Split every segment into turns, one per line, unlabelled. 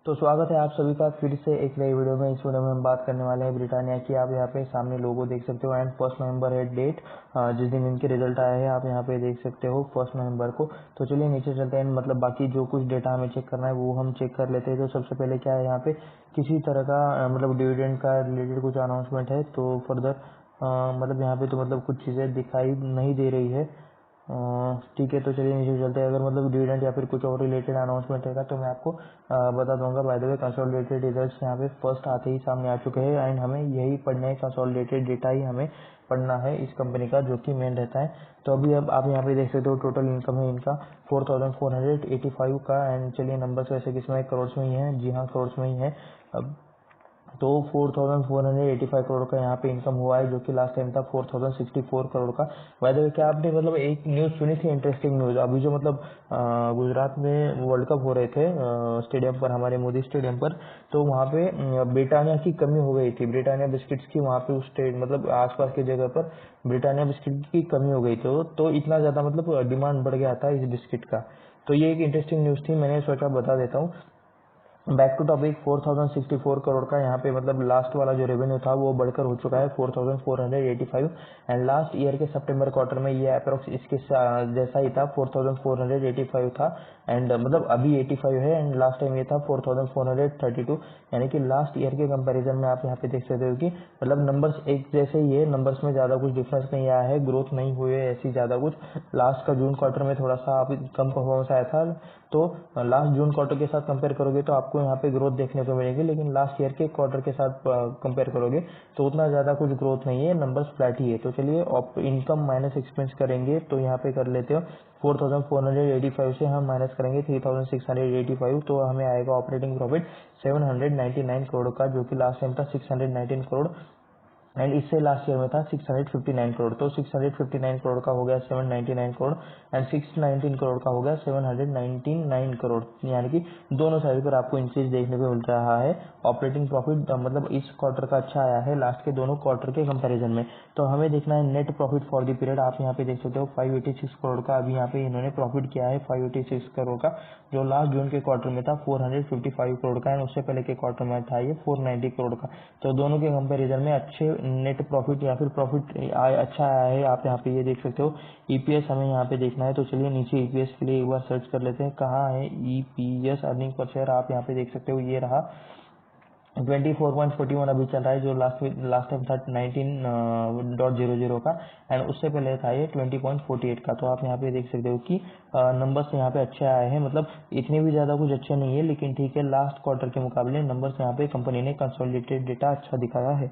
तो स्वागत है आप सभी का फिर से एक नई वीडियो में। इस वीडियो में हम बात करने वाले हैं ब्रिटानिया की। आप यहाँ पे सामने लोगो देख सकते हो एंड 1 नवंबर है डेट, जिस दिन इनके रिजल्ट आए हैं आप यहाँ पे देख सकते हो 1 नवंबर को। तो चलिए नीचे चलते हैं, मतलब बाकी जो कुछ डेटा हमें चेक करना है वो हम चेक कर लेते हैं। तो सबसे पहले क्या है, यहाँ पे किसी तरह का मतलब डिविडेंड का रिलेटेड कुछ अनाउंसमेंट है। तो फर्दर मतलब यहाँ पे तो मतलब कुछ चीज़ें दिखाई नहीं दे रही है। ठीक है, तो चलिए नीचे चलते हैं। अगर मतलब डिविडेंड या फिर कुछ और रिलेटेड अनाउंसमेंट रहेगा तो मैं आपको बता दूंगा। By the way consolidated results यहाँ पे फर्स्ट आते ही सामने आ चुके हैं एंड हमें यही पढ़ना है, कंसोलिडेटेड डेटा ही हमें पढ़ना है इस कंपनी का, जो कि मेन रहता है। तो अभी अब आप यहाँ पे देख सकते हो टोटल इनकम है इनका 4485 का। एंड चलिए नंबर्स वैसे किसमें करोड़ में ही है, जी हाँ करोड़ में ही है। अब तो 4485 करोड़ का यहाँ पे इनकम हुआ है, जो कि लास्ट टाइम था 4064 करोड़ का। बाय द वे क्या आपने मतलब एक न्यूज़ सुनी थी, इंटरेस्टिंग न्यूज़? अभी जो मतलब गुजरात में वर्ल्ड कप हो रहे थे स्टेडियम पर, हमारे मोदी स्टेडियम पर, तो वहाँ पे ब्रिटानिया की कमी हो गई थी। ब्रिटानिया बिस्किट्स की वहाँ पे उस मतलब आसपास की जगह पर ब्रिटानिया बिस्किट की कमी हो गई थी। तो इतना ज़्यादा मतलब डिमांड बढ़ गया था इस बिस्किट का। तो ये एक इंटरेस्टिंग न्यूज़ थी, मैंने सोचा बता देता हूँ। बैक टू टॉपिक, 4064 करोड़ का यहाँ पे मतलब लास्ट वाला जो रेवेन्यू था वो बढ़कर हो चुका है 4485। एंड लास्ट ईयर के सितंबर क्वार्टर में ये अप्रोक्स इसके जैसा ही था, 4485 था। एंड मतलब अभी 85 है एंड लास्ट टाइम ये था 4432। यानी कि लास्ट ईयर के कंपैरिजन में आप यहाँ पे देख सकते हो कि मतलब नंबर्स एक जैसे ही है, नंबर्स में ज़्यादा कुछ डिफरेंस नहीं आया है, ग्रोथ नहीं हुई है ऐसी ज़्यादा कुछ। लास्ट का जून क्वार्टर में थोड़ा सा कम परफॉर्मेंस आया था। तो लास्ट जून क्वार्टर के साथ कंपेयर करोगे तो आपको यहाँ पे ग्रोथ देखने को मिलेगी, लेकिन लास्ट ईयर के क्वार्टर के साथ कंपेयर करोगे तो उतना ज़्यादा कुछ ग्रोथ नहीं है, नंबर्स फ्लैट ही है। तो चलिए इनकम माइनस एक्सपेंस करेंगे तो यहाँ पे कर लेते हो 4485 से हम माइनस करेंगे 3685, तो हमें आएगा ऑपरेटिंग प्रॉफिट 799 करोड़ का, जो कि लास्ट टाइम था 619 करोड़ एंड इससे लास्ट ईयर में था 659 करोड़। तो 659 करोड़ का हो गया 799 करोड़ एंड 619 करोड़ का हो गया 799 करोड़। यानी कि दोनों साइड पर आपको इंक्रीज देखने को मिल रहा है। ऑपरेटिंग प्रॉफिट मतलब इस क्वार्टर का अच्छा आया है लास्ट के दोनों क्वार्टर के कंपैरिजन में। तो हमें देखना है net profit for the period. आप यहाँ पे देख सकते हो 586 करोड़ का अभी यहाँ पे इन्होंने प्रॉफिट किया है, 586 करोड़ का, जो लास्ट जून के क्वार्टर में था 455 करोड़ का एंड उससे पहले के क्वार्टर में था ये 490 करोड़ का। तो दोनों के कंपैरिजन में अच्छे नेट प्रॉफिट या फिर प्रॉफिट अच्छा आया है। आप यहाँ पे ये देख सकते हो। ईपीएस हमें यहाँ पे देखना है, तो चलिए नीचे ईपीएस के लिए एक बार सर्च कर लेते हैं। कहाँ है ईपीएस, अर्निंग पर शेयर? आप यहाँ पे देख सकते हो, ये रहा 24.41 अभी चल रहा है, जो लास्ट टाइम था 19.00 का एंड उससे पहले था ये 20.48 का। तो आप यहाँ पे देख सकते हो कि नंबर्स यहाँ पे अच्छे आए हैं, मतलब इतने भी ज़्यादा कुछ अच्छे नहीं है, लेकिन ठीक है, लास्ट क्वार्टर के मुकाबले नंबर्स यहाँ पे कंपनी ने कंसोलिडेटेड डेटा अच्छा दिखाया है।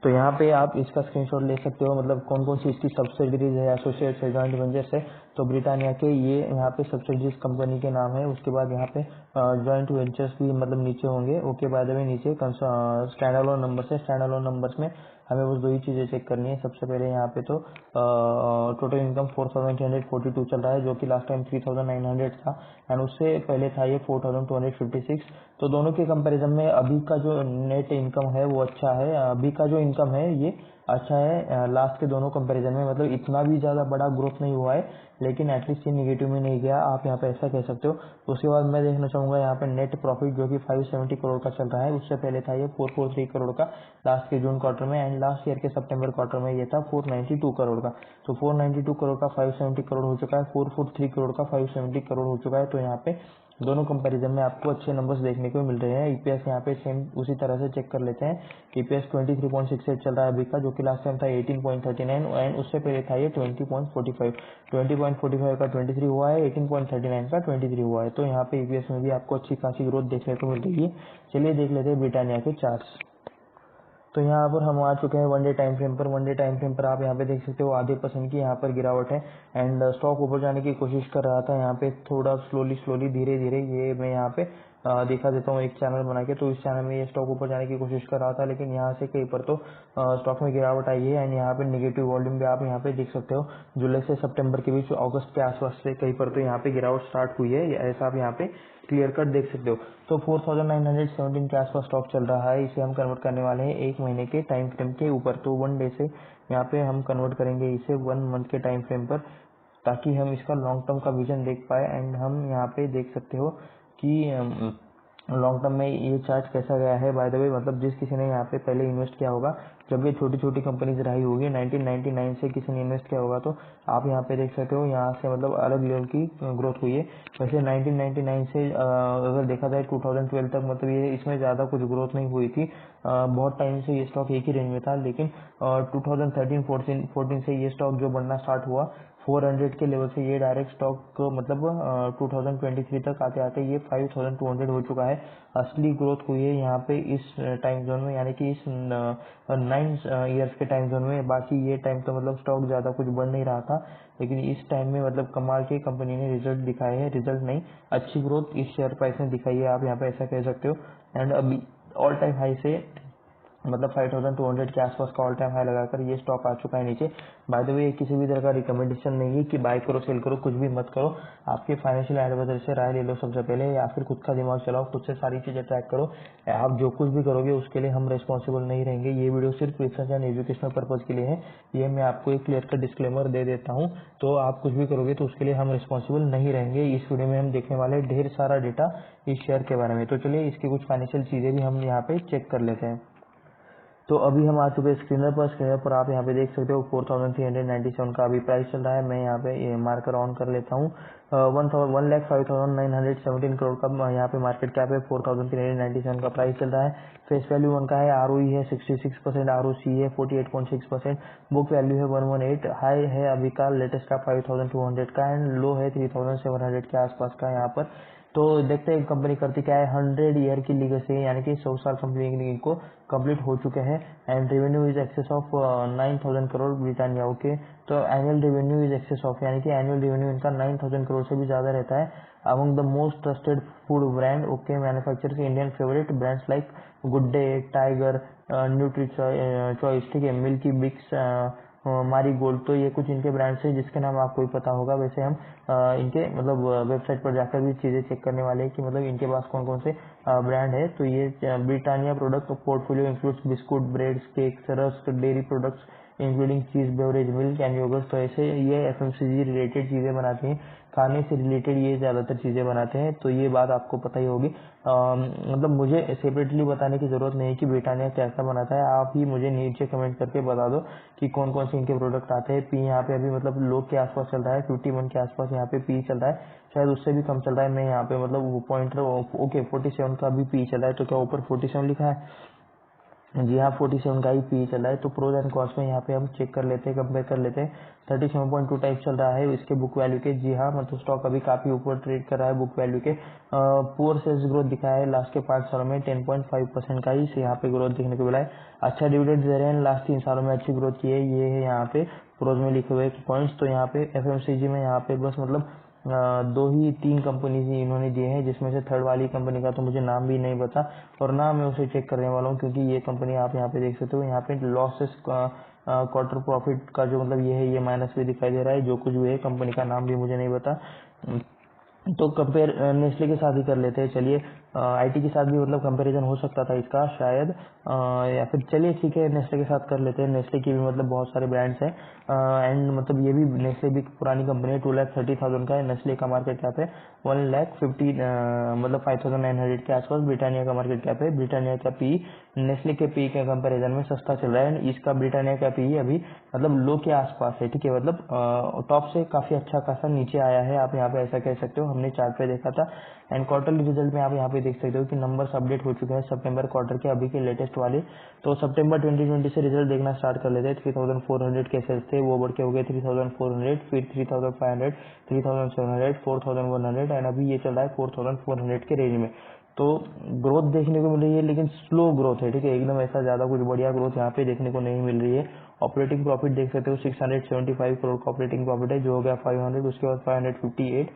तो यहाँ पे आप इसका स्क्रीनशॉट ले सकते हो, मतलब कौन कौन सी इसकी सब्सिडरीज है, एसोसिएट्स है, जॉइंट वेंचर्स है। तो ब्रिटानिया के ये यहाँ पे सब्सिडरीज कंपनी के नाम है। उसके बाद यहाँ पे जॉइंट वेंचर्स भी मतलब नीचे होंगे। ओके, बाय द वे नीचे स्टैंड अलोन नंबर्स है। स्टैंड अलोन नंबर्स में हमें बस दो ही चीज़ें चेक करनी है। सबसे पहले यहाँ पे तो टोटल इनकम 4842 चल रहा है, जो कि लास्ट टाइम 3900 था एंड उससे पहले था ये 4256। तो दोनों के कंपैरिजन में अभी का जो नेट इनकम है वो अच्छा है, अभी का जो इनकम है ये अच्छा है लास्ट के दोनों कंपैरिजन में। मतलब इतना भी ज़्यादा बड़ा ग्रोथ नहीं हुआ है, लेकिन एटलीस्ट ये निगेटिव में नहीं गया, आप यहाँ पे ऐसा कह सकते हो। उसके बाद मैं देखना चाहूँगा यहाँ पे नेट प्रॉफिट, जो कि 570 करोड़ का चल रहा है। उससे पहले था ये 443 करोड़ का लास्ट के जून क्वार्टर में एंड लास्ट ईयर के सितंबर क्वार्टर में ये था 492 करोड़ का। तो 492 करोड़ का 570 करोड़ हो चुका है, 443 करोड़ का 570 करोड़ हो चुका है। तो यहाँ पे दोनों कंपैरिजन में आपको अच्छे नंबर्स देखने को मिल रहे हैं। ईपीएस यहाँ पे सेम उसी तरह से चेक कर लेते हैं। ईपीएस 23.68 चल रहा है अभी का, जो कि लास्ट टाइम था 18.39 एंड उससे पहले था ये 20.45। 20.45 का 23 हुआ है, 18.39 का 23 हुआ है। तो यहाँ पे ईपीएस में भी आपको अच्छी खासी ग्रोथ देखने को मिल रही है। चलिए देख लेते हैं ब्रिटानिया के चार्ट्स। तो यहाँ पर हम आ चुके हैं वनडे टाइम फ्रेम पर। वनडे टाइम फ्रेम पर आप यहाँ पे देख सकते हो आधे % की यहाँ पर गिरावट है एंड स्टॉक ऊपर जाने की कोशिश कर रहा था। यहाँ पे थोड़ा स्लोली धीरे धीरे ये मैं यहाँ पे दिखा देता हूँ एक चैनल बना के। तो इस चैनल में ये स्टॉक ऊपर जाने की कोशिश कर रहा था, लेकिन यहाँ से कहीं पर तो स्टॉक में गिरावट आई है एंड यहाँ पे निगेटिव वॉल्यूम भी आप यहाँ पे देख सकते हो। जुलाई से सितंबर के बीच अगस्त के आसपास से कहीं पर तो यहाँ पे गिरावट स्टार्ट हुई है, ऐसा आप यहाँ पे क्लियर कट देख सकते हो। तो 4917 के आसपास स्टॉक चल रहा है। इसे हम कन्वर्ट करने वाले हैं एक महीने के टाइम फ्रेम के ऊपर। तो 1 डे से यहाँ पे हम कन्वर्ट करेंगे इसे 1 मंथ के टाइम फ्रेम पर, ताकि हम इसका लॉन्ग टर्म का विजन देख पाए। एंड हम यहाँ पे देख सकते हो कि लॉन्ग टर्म में ये चार्ट कैसा गया है बाय द वे, मतलब जिस किसी ने यहाँ पे पहले इन्वेस्ट किया होगा, जब ये छोटी छोटी कंपनीज रही होगी 1999 से किसी ने इन्वेस्ट किया होगा, तो आप यहाँ पे देख सकते हो यहाँ से मतलब अलग लेवल की ग्रोथ हुई है। वैसे 1999 से अगर देखा जाए 2012 तक मतलब ये इसमें ज़्यादा कुछ ग्रोथ नहीं हुई थी। बहुत टाइम से ये स्टॉक एक ही रेंज में था, लेकिन 2013-14 से ये स्टॉक जो बढ़ना स्टार्ट हुआ 400 के लेवल से, ये डायरेक्ट स्टॉक मतलब 2023 तक आते आते ये 5200 हो चुका है। असली ग्रोथ हुई है यहाँ पे इस टाइम जोन में, यानी कि इस 9 ईयर्स के टाइम जोन में। बाकी ये टाइम तो मतलब स्टॉक ज़्यादा कुछ बढ़ नहीं रहा था, लेकिन इस टाइम में मतलब कमाल के कंपनी ने रिजल्ट दिखाए हैं, रिजल्ट नहीं अच्छी ग्रोथ इस शेयर प्राइस ने दिखाई है, आप यहाँ पे ऐसा कह सकते हो। एंड अभी ऑल टाइम हाई से मतलब 5200 के आसपास का ऑल टाइम हाई लगाकर ये स्टॉक आ चुका है नीचे। बाय द वे किसी भी तरह का रिकमेंडेशन नहीं है कि बाय करो सेल करो, कुछ भी मत करो। आपके फाइनेंशियल एडवाइजर से राय ले लो सबसे पहले, या फिर खुद का दिमाग चलाओ, खुद से सारी चीजें ट्रैक करो। आप जो कुछ भी करोगे उसके लिए हम रिस्पॉन्सिबल नहीं रहेंगे। ये वीडियो सिर्फ रिसर्च एंड एजुकेशनल पर्पज के लिए है, ये मैं आपको एक क्लियर कट डिस्क्लेमर दे देता हूँ। तो आप कुछ भी करोगे तो उसके लिए हम रिस्पॉन्सिबल नहीं रहेंगे। इस वीडियो में हम देखने वाले ढेर सारा डेटा इस शेयर के बारे में। तो चलिए इसकी कुछ फाइनेंशियल चीजें भी हम यहाँ पे चेक कर लेते हैं। तो अभी हम आ चुके हैं स्क्रीनर पर। स्क्रीनर पर आप यहाँ पे देख सकते हो 4397 का अभी प्राइस चल रहा है। मैं यहाँ पे मार्कर ऑन कर लेता हूँ। 1,05,917 करोड़ का यहाँ पे मार्केट कैप है। 4397 का प्राइस चल रहा है। फेस वैल्यू 1 का है, ROE है 66%, ROC है 48.6%, बुक वैल्यू है 118, हाई है अभी का लेटेस्ट का 5200 का, एंड लो है 3700 के आसपास का यहाँ पर। तो देखते हैं कंपनी करती क्या है। 100 ईयर की लीगेसी, यानी कि 100 साल कंपनी को कंप्लीट हो चुके हैं। And revenue is excess of 9000 crore Britannia. Okay, तो annual revenue is excess of, यानी कि एनुअल रेवेन्यू इनका 9000 करोड़ से भी ज्यादा रहता है। Among the most trusted food brand, okay, manufacturers Indian favourite brands like good day, tiger, nutri choice, ठीक है, मिल्की बिक्स, मारी गोल्ड। तो ये कुछ इनके ब्रांड्स हैं जिसके नाम आपको ही पता होगा। वैसे हम इनके मतलब वेबसाइट पर जाकर भी चीजें चेक करने वाले हैं कि मतलब इनके पास कौन कौन से ब्रांड है। तो ये Britannia product portfolio includes biscuit, breads, cakes, rusk, dairy products including चीज, बेवरेज, मिल्क एंड योगर्ट। तो ऐसे ये FMCG रिलेटेड चीजें बनाते हैं, खाने से रिलेटेड ये ज्यादातर चीजें बनाते हैं। तो ये बात आपको पता ही होगी। मतलब मुझे सेपरेटली बताने की जरूरत नहीं है कि ब्रिटानिया कैसा बनाता है, आप ही मुझे नीचे कमेंट करके बता दो कि कौन कौन से इनके प्रोडक्ट आते हैं। पी यहाँ पे अभी मतलब लो के आसपास चल रहा है, 51 के आसपास यहाँ पे पी चल रहा है, शायद उससे भी कम चल रहा है। मैं यहाँ पे मतलब वो पॉइंटर ओके 47 का भी पी चल रहा है। तो क्या ऊपर 47 लिखा है? जी हाँ, 47 का ही पी चल रहा है। तो प्रोज एंड कॉस्ट में यहाँ पे हम चेक कर लेते हैं, कंपेयर कर लेते हैं। 37.2 टाइप चल रहा है इसके बुक वैल्यू के। जी हाँ, मतलब स्टॉक अभी काफी ऊपर ट्रेड कर रहा है बुक वैल्यू के। पुअर सेल्स ग्रोथ दिखाया है लास्ट के 5 सालों में 10.5% का ही यहाँ पे ग्रोथ देखने को मिला है। अच्छा डिविडेंड दे रहे हैं, लास्ट 3 सालों में अच्छी ग्रोथ की है। ये है यहाँ पे प्रोज में लिखे हुए पॉइंट्स। तो यहाँ पे FMCG में यहाँ पे बस मतलब 2 ही 3 कंपनी ही इन्होंने दिए हैं, जिसमें से थर्ड वाली कंपनी का तो मुझे नाम भी नहीं पता और ना मैं उसे चेक करने वाला हूँ, क्योंकि ये कंपनी आप यहाँ पे देख सकते हो। यहाँ पे लॉसेस क्वार्टर प्रॉफिट का जो मतलब ये है, ये माइनस भी दिखाई दे रहा है। जो कुछ भी है कंपनी का नाम भी मुझे नहीं पता। तो कंपेयर नेस्ले के साथ ही कर लेते हैं। चलिए IT के साथ भी मतलब कंपैरिजन हो सकता था इसका शायद, या फिर चलिए ठीक है नेस्ले के साथ कर लेते हैं। नेस्ले की भी मतलब बहुत सारे ब्रांड्स हैं, एंड मतलब ये भी नेस्ले भी पुरानी कंपनी है। 2,30,000 का है नेस्ले का मार्केट कैप है। 1,50,000 मतलब 5,900 के आसपास ब्रिटानिया का मार्केट कैप है। ब्रिटानिया का पी नेस्ले के पी के कंपैरिजन में सस्ता चल रहा है। इसका ब्रिटानिया का पी अभी मतलब लो के आसपास है, ठीक है, मतलब टॉप से काफी अच्छा खासा नीचे आया है, आप यहाँ पे ऐसा कह सकते हो। हमने चार्ट पे देखा था। एंड क्वार्टरली रिजल्ट में आप यहाँ पे देख सकते हो कि नंबर्स अपडेट हो चुके हैं सितंबर क्वार्टर के अभी के लेटेस्ट वाले। तो सितंबर 2020 से रिजल्ट देखना स्टार्ट कर लेते हैं। 3,400 के सेल्स थे, वो बढ़ के हो गए 3,400, फिर 3,500, 3,700, 4,100, एंड अभी ये चल रहा है 4,400 के रेंज में। तो ग्रोथ देखने को मिल रही है, लेकिन स्लो ग्रोथ है, ठीक है, एकदम ऐसा ज्यादा कुछ बढ़िया ग्रोथ यहाँ पे देखने को नहीं मिल रही है। ऑपरेटिंग प्रॉफिट देख सकते हो 675 करोड़ का ऑपरेटिंग प्रॉफिट है, जो हो गया 500, उसके बाद 558,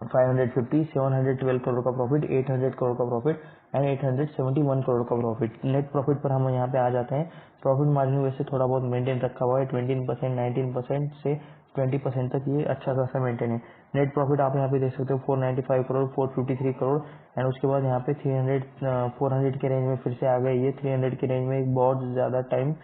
550, 712 करोड़ का प्रॉफिट, 800 करोड़ का प्रॉफिट एंड 871 करोड़ का प्रॉफिट। नेट प्रॉफिट पर हम यहाँ पे आ जाते हैं। प्रॉफिट मार्जिन वैसे थोड़ा बहुत मेंटेन रखा हुआ है, 20%, 19% से 20% तक ये अच्छा खासा मेंटेन है। नेट प्रॉफिट आप यहाँ पे देख सकते हो 495 करोड़, 453 करोड़, एंड उसके बाद यहाँ पे 400 के रेंज में फिर से आ गए। ये 300 के रेंज में एक बहुत ज्यादा टाइम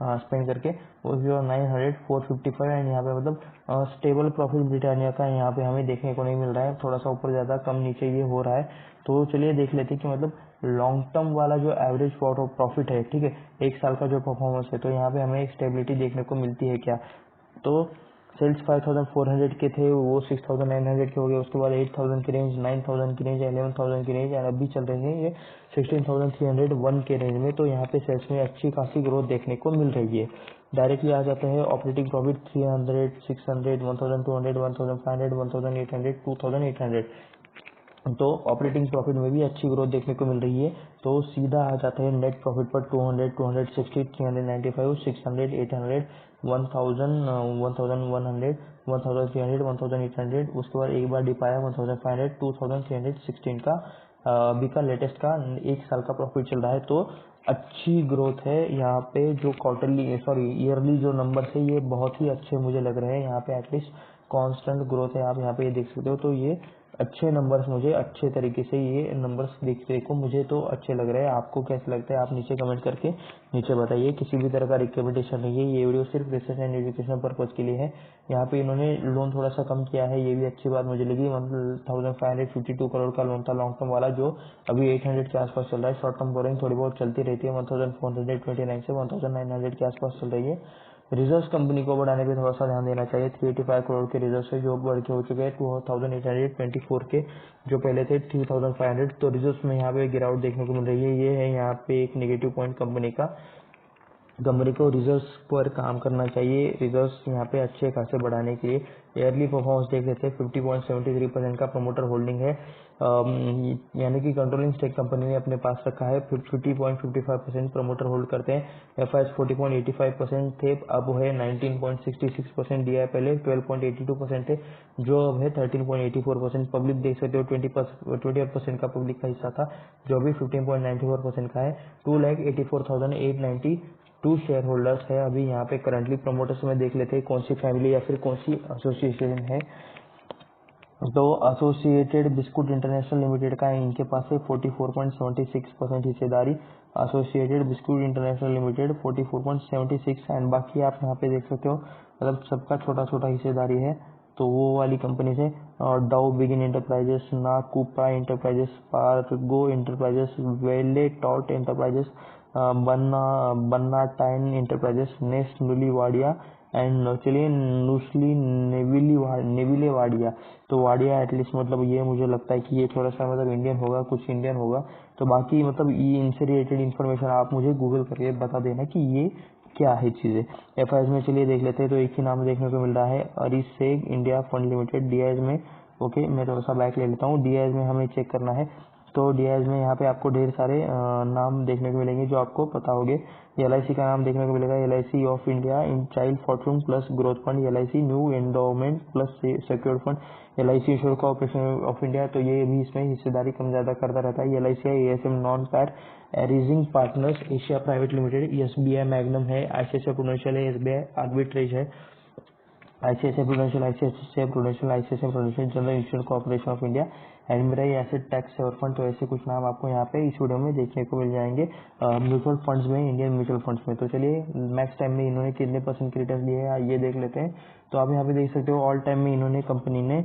स्पेंड करके, उसके बाद 900 455 एंड यहाँ पे मतलब स्टेबल प्रॉफिट ब्रिटानिया का यहाँ पे हमें देखने को नहीं मिल रहा है, थोड़ा सा ऊपर ज़्यादा कम नीचे ये हो रहा है। तो चलिए देख लेते हैं कि मतलब लॉन्ग टर्म वाला जो एवरेज प्रॉफिट है, ठीक है, एक साल का जो परफॉर्मेंस है, तो यहाँ पे हमें एक स्टेबिलिटी देखने को मिलती है क्या। तो सेल्स 5400 के थे, वो 6900 के हो गए, उसके बाद 8000 की रेंज, 9000 की रेंज, 11000 की रेंज, और अभी चल रहे हैं ये 16301 के रेंज में। तो यहाँ पे सेल्स में अच्छी खासी ग्रोथ देखने को मिल रही है। डायरेक्टली आ जाता है ऑपरेटिंग प्रॉफिट 300 600 1200 1500 1800 2800। तो ऑपरेटिंग प्रॉफिट में भी अच्छी ग्रोथ देखने को मिल रही है। तो सीधा आ जाता है नेट प्रॉफिट पर 200 260 395 600 800 1000 1100 1300 1800। उसके बाद एक बार डिप आया 1500 2316 का अभी का लेटेस्ट का एक साल का प्रॉफिट चल रहा है। तो अच्छी ग्रोथ है यहाँ पे। जो क्वार्टरली ईयरली जो नंबर है ये बहुत ही अच्छे मुझे लग रहे हैं। यहाँ पे एटलीस्ट कांस्टेंट ग्रोथ है, आप यहाँ पे ये देख सकते हो। तो ये अच्छे नंबर्स, मुझे अच्छे तरीके से ये नंबर्स देखने को मुझे तो अच्छे लग रहे हैं। आपको कैसे लगता है आप नीचे कमेंट करके नीचे बताइए। किसी भी तरह का रिकमेंडेशन नहीं है, ये वीडियो सिर्फ रिसर्च एंड एजुकेशन पर्पज के लिए है। यहाँ पे इन्होंने लोन थोड़ा सा कम किया है, ये भी अच्छी बात मुझे लगी। मतलब 1552 करोड़ का लोन था लॉन्ग टर्म वाला, जो अभी 800 के आसपास चल रहा है। शॉर्ट टर्म बोरिंग थोड़ी बहुत चलती रहती है, 1429 से 1900 के आसपास चल रही है। रिजर्व कंपनी को बढ़ाने पे थोड़ा सा ध्यान देना चाहिए। 385 करोड़ के रिजर्व है जो बढ़ के हो चुके हैं 2824 के, जो पहले थे 3500। तो रिजर्व में यहाँ पे गिरावट देखने को मिल रही है। ये है यहाँ पे एक नेगेटिव पॉइंट कंपनी का। कंपनी को रिजर्व्स पर काम करना चाहिए, रिजर्व्स यहाँ पे अच्छे खासे बढ़ाने के लिए। ईयरली परफॉर्मेंस देख लेते हैं, 50.73% का प्रमोटर होल्डिंग है, यानी कि कंट्रोलिंग स्टेक कंपनी ने अपने पास रखा है। 50.55% प्रमोटर होल्ड करते हैं। एफआईएस 40.85% थे, अब है 19.66% दिया है, पहले 12.82% थे, जो अब है 13.84%। पब्लिक देख सकते हो 20% का पब्लिक का हिस्सा था, जो अभी 15.94% का है। 2,84,890 शेयर होल्डर्स है अभी यहाँ पे करंटली। प्रमोटर्स में देख लेते हैं कौन सी फैमिली या फिर कौन सी एसोसिएशन है। तो एसोसिएटेड बिस्कुट इंटरनेशनल लिमिटेड का इनके पास है 44.76% हिस्सेदारी। Associated biscuit international limited 44.76, and बाकी आप यहाँ पे देख सकते हो मतलब सबका छोटा छोटा हिस्सेदारी है। तो वो वाली कंपनी से डाउ बिगिन इंटरप्राइजेस, नाकूपा इंटरप्राइजेस, पार्गो इंटरप्राइजेस, वेले टॉट इंटरप्राइजेस, बन्ना टाइन इंटरप्राइजेस, नेस्ट नुलीवाड़िया एंड चलिए नुस्ली नेविले वाडिया। तो वाडिया एटलीस्ट मतलब ये मुझे लगता है कि ये थोड़ा सा मतलब इंडियन होगा, कुछ इंडियन होगा। तो बाकी मतलब ये इनसे रिलेटेड इन्फॉर्मेशन आप मुझे गूगल करके बता देना कि ये क्या है चीज़ें। एफआईएस में चलिए देख लेते हैं। तो एक ही नाम देखने को मिल रहा है, अरिसेग इंडिया फंड लिमिटेड। डीआईएस में ओके, मैं थोड़ा सा बैक ले लेता हूँ। डीआईएस में हमें चेक करना है। तो डीआईएस में यहाँ पे आपको ढेर सारे नाम देखने को मिलेंगे जो आपको पता होंगे। एलआईसी का नाम देखने को मिलेगा, LIC of India in child Fortune plus growth fund, LIC new endowment plus secured fund, LIC ensure corporation of India. तो ये भी इसमें हिस्सेदारी कम ज्यादा करता रहता है। एलआईसी है, एएसएम नॉन पैर, Arising Partners Asia Private Limited, SBI Magnum है, आईसीआईसीआई प्रुडेंशियल है, एसबीआई आर्बिट्रेज है, ICICI Prudential General Insurance Corporation of India, एडमिराई एसेट टैक्स और फंड। तो ऐसे कुछ नाम आपको यहाँ पे इस वीडियो में देखने को मिल जाएंगे म्यूचुअल फंड्स में, इंडियन म्यूचुअल फंड्स में। तो चलिए मैक्स टाइम में इन्होंने कितने परसेंट की रिटर्न दिए हैं ये देख लेते हैं। तो आप यहाँ पे देख सकते हो ऑल टाइम में इन्होंने कंपनी ने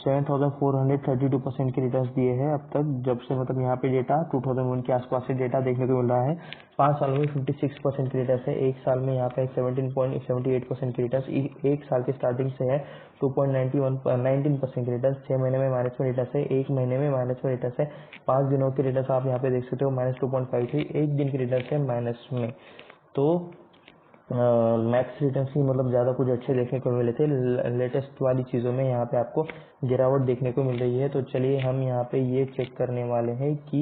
7432% की रिटर्न दिए हैं अब तक, जब से मतलब यहाँ पे डेटा 2001 के आसपास से डेटा देखने को मिल रहा है। 5 साल में 56% की रिटर्न है, एक साल में यहाँ पे 17.78% की रिटर्न, एक साल की स्टार्टिंग से है 19% की रिटर्न, 6 महीने में माइनस में रिटर्न है, एक महीने में माइनस में रिटर्न है, 5 दिनों की रिटर्न आप यहाँ पे देख सकते हो -2.53, एक दिन की रिटर्न है माइनस में। तो मैक्स रिटर्न की मतलब ज़्यादा कुछ अच्छे देखने को मिले थे। लेटेस्ट वाली चीज़ों में यहाँ पे आपको गिरावट देखने को मिल रही है। तो चलिए हम यहाँ पे ये चेक करने वाले हैं कि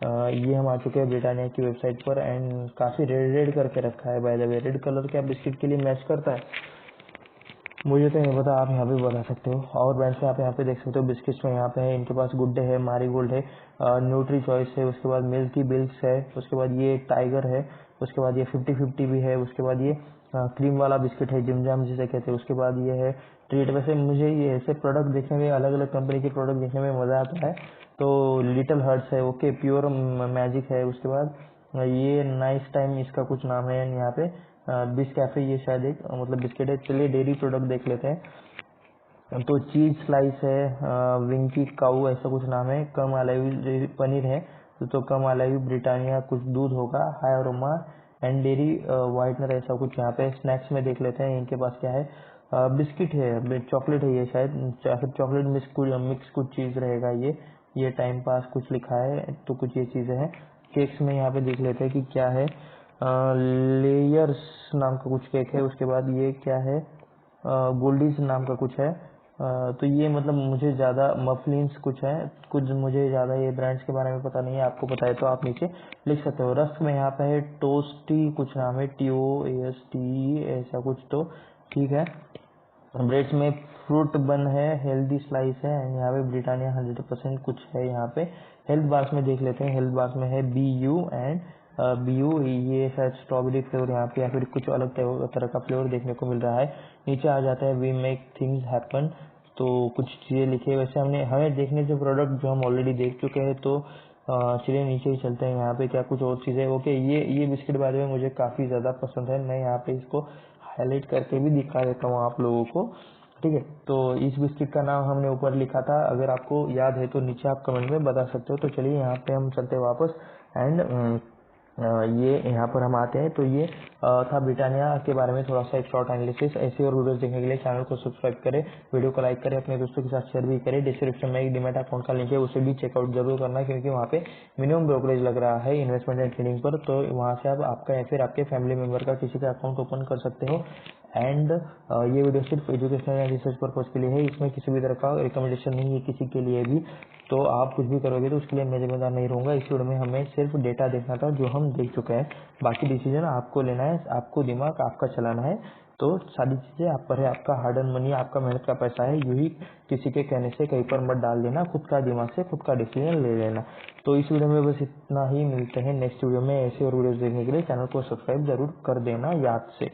ये हम आ चुके हैं ब्रिटानिया की वेबसाइट पर, एंड काफ़ी रेड रेड करके रखा है। By the way red colour क्या बिस्किट के लिए मैच करता है मुझे तो नहीं पता, आप यहाँ पे बता सकते हो। और ब्रांड्स में आप यहाँ पे देख सकते हो बिस्किट्स में यहाँ पे है इनके पास गुड डे है, मारी गोल्ड है, न्यूट्री चॉइस है, उसके बाद मिल्की बिल्स है, उसके बाद ये टाइगर है, उसके बाद ये 50-50 भी है, उसके बाद ये क्रीम वाला बिस्किट है जिम जाम जिसे कहते हैं, उसके बाद ये है ट्रीट। वैसे मुझे ये ऐसे प्रोडक्ट देखने में, अलग अलग कंपनी के प्रोडक्ट देखने में मज़ा आता है। तो लिटिल हर्ट्स है, ओके, प्योर मैजिक है, उसके बाद ये नाइस टाइम इसका कुछ नाम है यहाँ पे, बिस कैफे, ये शायद एक मतलब बिस्किट है। चलिए डेयरी प्रोडक्ट देख लेते हैं। तो चीज स्लाइस है, विंकी काऊ ऐसा कुछ नाम है, कम अलाइव पनीर है, तो कम अलाइव ब्रिटानिया कुछ दूध होगा, high aroma and dairy whitener ऐसा कुछ। यहाँ पे स्नैक्स में देख लेते हैं इनके पास क्या है। बिस्किट है, चॉकलेट है ये शायद, फिर चॉकलेट मिक्स कुछ चीज रहेगा ये टाइम पास कुछ लिखा है, तो कुछ ये चीजें हैं। केक्स में यहाँ पे देख लेते हैं कि क्या है। लेयर्स नाम का कुछ केक है, उसके बाद ये क्या है, गोल्डीज नाम का कुछ है। तो ये मतलब मुझे ज़्यादा मफलिन्स कुछ है, कुछ मुझे ज़्यादा ये ब्रांड्स के बारे में पता नहीं है, आपको पता है तो आप नीचे लिख सकते हो। रस्क में यहाँ पे है टोस्टी कुछ नाम है, TOAST ऐसा कुछ, तो ठीक है। ब्रेड्स में फ्रूट बन है, हेल्दी स्लाइस है, यहाँ पे ब्रिटानिया 100% कुछ है। यहाँ पे हेल्थ बार्स में देख लेते हैं, हेल्थ बार्स में है BU एंड BU, ये शायद स्ट्रॉबेरी फ्लेवर यहाँ पे या फिर कुछ अलग तरह का फ्लेवर देखने को मिल रहा है। नीचे आ जाता है वी मेक थिंग्स हैपन, तो कुछ चीज़ें लिखे। वैसे हमें देखने से प्रोडक्ट जो हम ऑलरेडी देख चुके हैं, तो चलिए नीचे ही चलते हैं। यहाँ पे क्या कुछ और चीज़ें। ओके, ये बिस्किट बाद में मुझे काफ़ी ज़्यादा पसंद है, मैं यहाँ पे इसको हाईलाइट करके भी दिखा देता हूँ आप लोगों को, ठीक है। तो इस बिस्किट का नाम हमने ऊपर लिखा था, अगर आपको याद है तो नीचे आप कमेंट में बता सकते हो। तो चलिए यहाँ पे हम चलते हैं वापस एंड ये यहाँ पर हम आते हैं। तो ये था ब्रिटानिया के बारे में थोड़ा सा एक शॉर्ट एनालिसिस। ऐसे और वीडियोस देखने के लिए चैनल को सब्सक्राइब करें, वीडियो को लाइक करें, अपने दोस्तों के साथ शेयर भी करें। डिस्क्रिप्शन में एक डीमैट अकाउंट का लिंक है, उसे भी चेकआउट जरूर करना, क्योंकि वहाँ पे मिनिमम ब्रोकरेज लग रहा है इन्वेस्टमेंट एंड ट्रेडिंग पर। तो वहाँ से आप आपका या फिर आपके फैमिली मेंबर का किसी का अकाउंट ओपन कर सकते हो। एंड ये वीडियो सिर्फ एजुकेशनल या रिसर्च पर्पज के लिए है, इसमें किसी भी तरह का रिकमेंडेशन नहीं है किसी के लिए भी। तो आप कुछ भी करोगे तो उसके लिए मैं जिम्मेदार नहीं रहूंगा। इस वीडियो में हमें सिर्फ डेटा देखना था जो हम देख चुके हैं, बाकी डिसीजन आपको लेना है, आपको दिमाग आपका चलाना है। तो सारी चीजें आप पर है, आपका हार्ड अर्न मनी, आपका मेहनत का पैसा है, यूं ही किसी के कहने से कहीं पर मत डाल देना, खुद का दिमाग से खुद का डिसीजन ले लेना। तो इस वीडियो में बस इतना ही, मिलते हैं नेक्स्ट वीडियो में। ऐसे और वीडियोस देखने के लिए चैनल को सब्सक्राइब जरूर कर देना याद से।